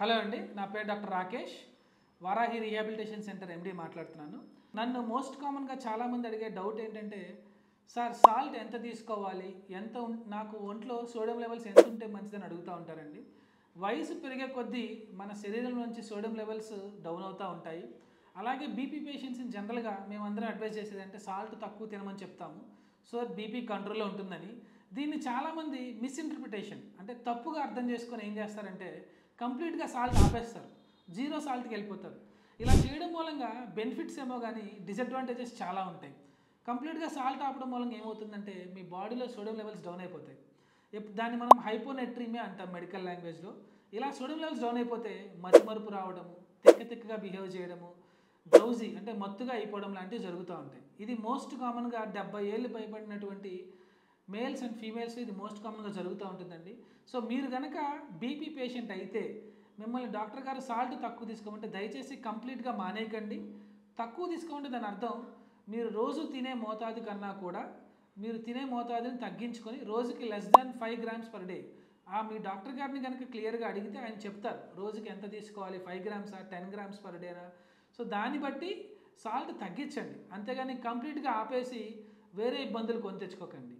Hello అండి, నా పేరు doctor Rakesh. Varahi rehabilitation centre MD మాట్లాడుతున్నాను. నన్ను మోస్ట్ కామన్గా చాలామంది అడిగే డౌట్ ఏంటంటే, సార్ సాల్ట్ ఎంత తీసుకోవాలి, నాకు ఒంట్లో సోడియం లెవెల్స్ ఎంత ఉంటే మంచిదని అడుగుతూ ఉంటారండి. వయసు పెరిగే కొద్దీ మన శరీరం నుంచి సోడియం లెవెల్స్ డౌన్ అవుతూ ఉంటాయి. అలాగే బీపీ పేషెంట్స్ని జనరల్గా మేమందరం అడ్వైజ్ చేసేది అంటే సాల్ట్ తక్కువ తినమని చెప్తాము, సో బీపీ కంట్రోల్లో ఉంటుందని. దీన్ని చాలామంది మిస్ఇంటర్ప్రిటేషన్ అంటే తప్పుగా అర్థం చేసుకొని ఏం చేస్తారంటే కంప్లీట్గా సాల్ట్ ఆపేస్తారు, జీరో సాల్ట్కి వెళ్ళిపోతారు. ఇలా చేయడం మూలంగా బెనిఫిట్స్ ఏమో కానీ డిసడ్వాంటేజెస్ చాలా ఉంటాయి. కంప్లీట్గా సాల్ట్ ఆపడం మూలంగా ఏమవుతుందంటే మీ బాడీలో సోడియం లెవెల్స్ డౌన్ అయిపోతాయి. దాన్ని మనం హైపోనెట్రీమియా అంటాం మెడికల్ లాంగ్వేజ్లో. ఇలా సోడియం లెవెల్స్ డౌన్ అయిపోతే మతిమరుపు రావడము, తిక్కగా బిహేవ్ చేయడము, డ్రౌజీ అంటే మత్తుగా అయిపోవడం లాంటివి జరుగుతూ ఉంటాయి. ఇది మోస్ట్ కామన్గా 70 ఏళ్ళు పైబడినటువంటి మేల్స్ అండ్ ఫీమేల్స్ ఇది మోస్ట్ కామన్గా జరుగుతూ ఉంటుందండి. సో మీరు కనుక బీపీ పేషెంట్ అయితే మిమ్మల్ని డాక్టర్ గారు సాల్ట్ తక్కువ తీసుకోమంటే దయచేసి కంప్లీట్గా మానేయకండి. తక్కువ తీసుకోమంటే దాని అర్థం మీరు రోజు తినే మోతాదు కన్నా కూడా మీరు తినే మోతాదుని తగ్గించుకొని రోజుకి less than 5 grams per day. మీ డాక్టర్ గారిని కనుక క్లియర్గా అడిగితే ఆయన చెప్తారు రోజుకి ఎంత తీసుకోవాలి, 5 grams 10 grams per day. So దాన్ని బట్టి సాల్ట్ తగ్గించండి, అంతేగాని కంప్లీట్గా ఆపేసి వేరే ఇబ్బందులు కొని తెచ్చుకోకండి.